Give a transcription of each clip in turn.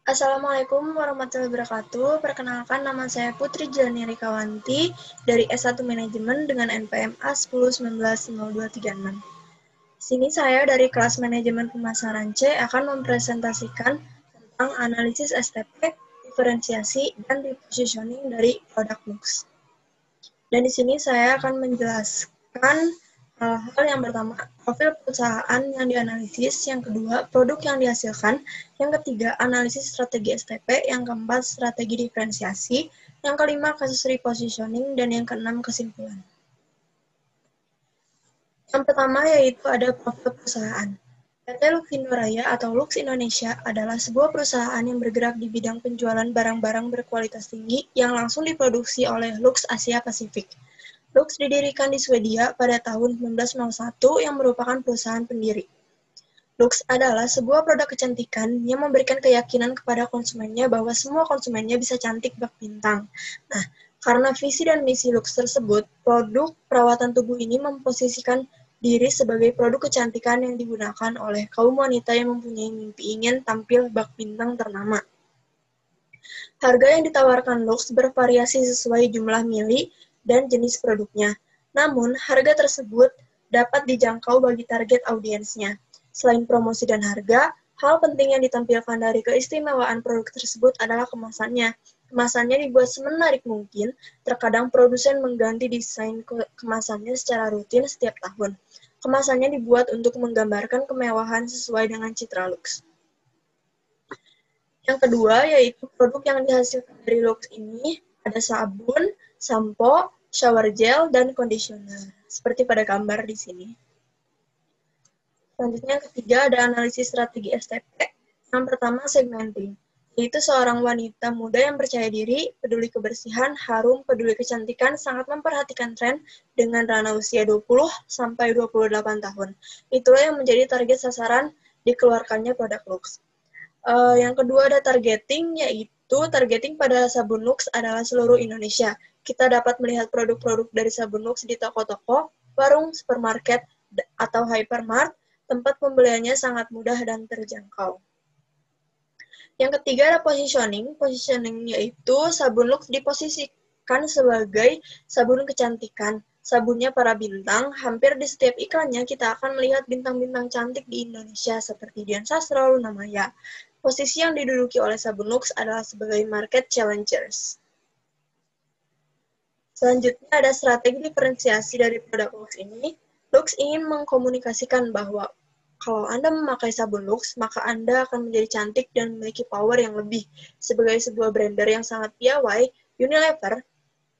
Assalamualaikum warahmatullahi wabarakatuh. Perkenalkan, nama saya Putri Jelani Rikawanti dari S1 Manajemen dengan NPM A 10190236. Sini saya dari kelas Manajemen Pemasaran C akan mempresentasikan tentang analisis STP, diferensiasi, dan repositioning dari produk Lux. Dan di sini saya akan menjelaskan hal-hal yang pertama, profil perusahaan yang dianalisis, yang kedua, produk yang dihasilkan, yang ketiga, analisis strategi STP, yang keempat, strategi diferensiasi, yang kelima, kasus repositioning, dan yang keenam, kesimpulan. Yang pertama yaitu ada profil perusahaan. PT Luxindo Raya atau Lux Indonesia adalah sebuah perusahaan yang bergerak di bidang penjualan barang-barang berkualitas tinggi yang langsung diproduksi oleh Lux Asia Pasifik. Lux didirikan di Swedia pada tahun 1901 yang merupakan perusahaan pendiri. Lux adalah sebuah produk kecantikan yang memberikan keyakinan kepada konsumennya bahwa semua konsumennya bisa cantik bak bintang. Nah, karena visi dan misi Lux tersebut, produk perawatan tubuh ini memposisikan diri sebagai produk kecantikan yang digunakan oleh kaum wanita yang mempunyai mimpi ingin tampil bak bintang ternama. Harga yang ditawarkan Lux bervariasi sesuai jumlah mili dan jenis produknya. Namun, harga tersebut dapat dijangkau bagi target audiensnya. Selain promosi dan harga, hal penting yang ditampilkan dari keistimewaan produk tersebut adalah kemasannya. Kemasannya dibuat semenarik mungkin, terkadang produsen mengganti desain kemasannya secara rutin setiap tahun. Kemasannya dibuat untuk menggambarkan kemewahan sesuai dengan citra Lux. Yang kedua yaitu produk yang dihasilkan dari Lux ini ada sabun, sampo, shower gel, dan conditioner. Seperti pada gambar di sini. Selanjutnya yang ketiga ada analisis strategi STP. Yang pertama segmenting, yaitu seorang wanita muda yang percaya diri, peduli kebersihan, harum, peduli kecantikan, sangat memperhatikan tren dengan ranah usia 20 sampai 28 tahun. Itulah yang menjadi target sasaran dikeluarkannya produk Lux. Yang kedua ada targeting, yaitu targeting pada sabun Lux adalah seluruh Indonesia. Kita dapat melihat produk-produk dari sabun Lux di toko-toko, warung, supermarket, atau hypermart. Tempat pembeliannya sangat mudah dan terjangkau. Yang ketiga ada positioning. Positioning yaitu sabun Lux diposisikan sebagai sabun kecantikan. Sabunnya para bintang, hampir di setiap iklannya kita akan melihat bintang-bintang cantik di Indonesia seperti Dian Sastro, Luna Maya. Posisi yang diduduki oleh sabun Lux adalah sebagai market challengers. Selanjutnya ada strategi diferensiasi dari produk Lux ini. Lux ingin mengkomunikasikan bahwa kalau Anda memakai sabun Lux, maka Anda akan menjadi cantik dan memiliki power yang lebih. Sebagai sebuah brander yang sangat piawai, Unilever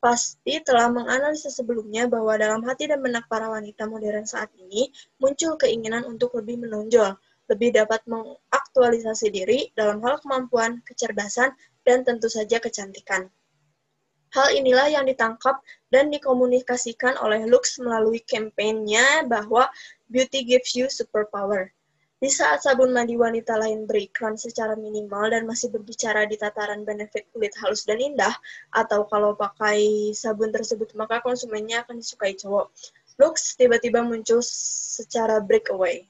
pasti telah menganalisa sebelumnya bahwa dalam hati dan benak para wanita modern saat ini muncul keinginan untuk lebih menonjol, lebih dapat mengaktualisasi diri dalam hal kemampuan, kecerdasan, dan tentu saja kecantikan. Hal inilah yang ditangkap dan dikomunikasikan oleh Lux melalui kampanyenya bahwa beauty gives you superpower. Di saat sabun mandi wanita lain beriklan secara minimal dan masih berbicara di tataran benefit kulit halus dan indah, atau kalau pakai sabun tersebut maka konsumennya akan disukai cowok, Lux tiba-tiba muncul secara breakaway.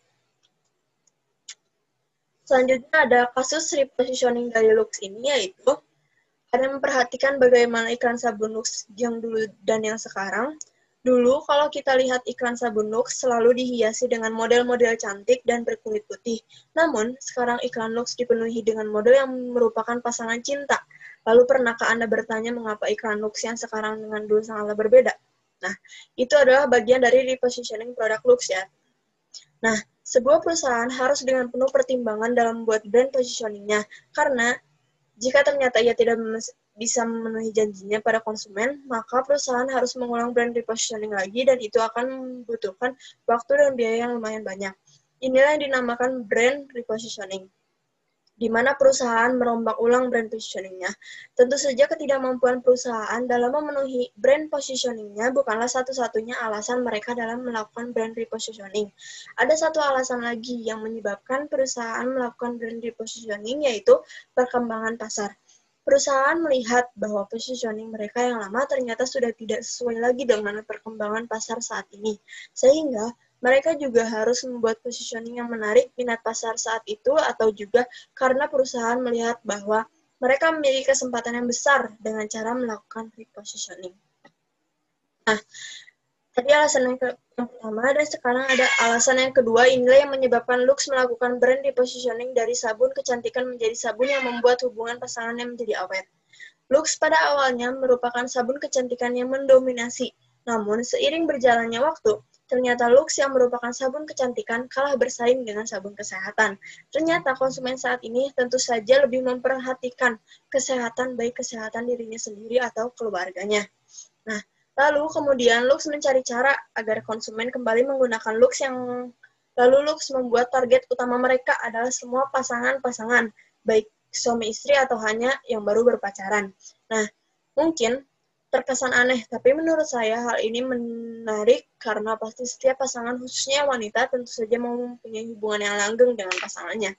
Selanjutnya ada kasus repositioning dari Lux ini, yaitu ada memperhatikan bagaimana iklan sabun Lux yang dulu dan yang sekarang. Dulu kalau kita lihat iklan sabun Lux selalu dihiasi dengan model-model cantik dan berkulit putih. Namun, sekarang iklan Lux dipenuhi dengan model yang merupakan pasangan cinta. Lalu pernahkah Anda bertanya mengapa iklan Lux yang sekarang dengan dulu sangatlah berbeda? Nah, itu adalah bagian dari repositioning produk Lux ya. Nah, sebuah perusahaan harus dengan penuh pertimbangan dalam membuat brand positioning-nya, karena jika ternyata ia tidak bisa memenuhi janjinya pada konsumen, maka perusahaan harus mengulang brand repositioning lagi dan itu akan membutuhkan waktu dan biaya yang lumayan banyak. Inilah yang dinamakan brand repositioning, di mana perusahaan merombak ulang brand positioning-nya. Tentu saja ketidakmampuan perusahaan dalam memenuhi brand positioning-nya bukanlah satu-satunya alasan mereka dalam melakukan brand repositioning. Ada satu alasan lagi yang menyebabkan perusahaan melakukan brand repositioning, yaitu perkembangan pasar. Perusahaan melihat bahwa positioning mereka yang lama ternyata sudah tidak sesuai lagi dengan perkembangan pasar saat ini. Sehingga mereka juga harus membuat positioning yang menarik minat pasar saat itu, atau juga karena perusahaan melihat bahwa mereka memiliki kesempatan yang besar dengan cara melakukan repositioning. Nah, tadi alasan yang pertama, dan sekarang ada alasan yang kedua. Inilah yang menyebabkan Lux melakukan brand repositioning dari sabun kecantikan menjadi sabun yang membuat hubungan pasangannya menjadi awet. Lux pada awalnya merupakan sabun kecantikan yang mendominasi, namun seiring berjalannya waktu, ternyata Lux yang merupakan sabun kecantikan kalah bersaing dengan sabun kesehatan. Ternyata konsumen saat ini tentu saja lebih memperhatikan kesehatan, baik kesehatan dirinya sendiri atau keluarganya. Nah, lalu kemudian Lux mencari cara agar konsumen kembali menggunakan Lux lalu Lux membuat target utama mereka adalah semua pasangan-pasangan, baik suami istri atau hanya yang baru berpacaran. Nah, mungkin terkesan aneh, tapi menurut saya hal ini menarik karena pasti setiap pasangan, khususnya wanita, tentu saja mau mempunyai hubungan yang langgeng dengan pasangannya.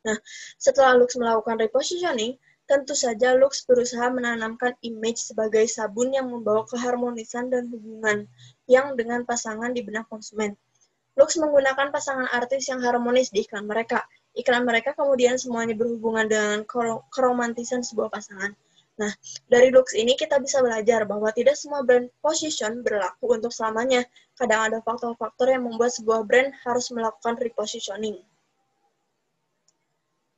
Nah, setelah Lux melakukan repositioning, tentu saja Lux berusaha menanamkan image sebagai sabun yang membawa keharmonisan dan hubungan yang dengan pasangan di benak konsumen. Lux menggunakan pasangan artis yang harmonis di iklan mereka. Iklan mereka kemudian semuanya berhubungan dengan keromantisan sebuah pasangan. Nah, dari Lux ini kita bisa belajar bahwa tidak semua brand position berlaku untuk selamanya. Kadang ada faktor-faktor yang membuat sebuah brand harus melakukan repositioning.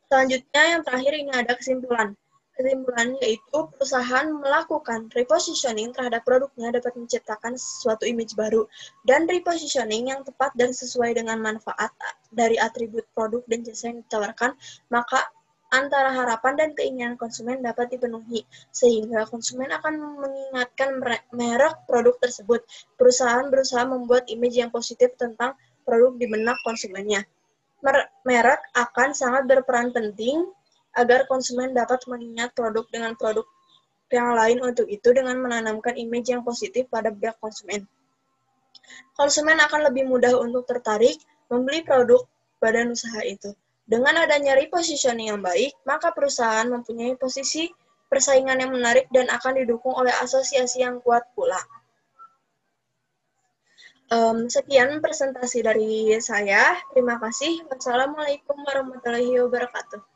Selanjutnya, yang terakhir ini ada kesimpulan. Kesimpulannya yaitu perusahaan melakukan repositioning terhadap produknya dapat menciptakan suatu image baru, dan repositioning yang tepat dan sesuai dengan manfaat dari atribut produk dan jasa yang ditawarkan, maka antara harapan dan keinginan konsumen dapat dipenuhi, sehingga konsumen akan mengingatkan merek produk tersebut. Perusahaan berusaha membuat image yang positif tentang produk di benak konsumennya. Merek akan sangat berperan penting agar konsumen dapat mengingat produk dengan produk yang lain, untuk itu dengan menanamkan image yang positif pada pihak konsumen. Konsumen akan lebih mudah untuk tertarik membeli produk badan usaha itu. Dengan adanya repositioning yang baik, maka perusahaan mempunyai posisi persaingan yang menarik dan akan didukung oleh asosiasi yang kuat pula. Sekian presentasi dari saya. Terima kasih. Wassalamualaikum warahmatullahi wabarakatuh.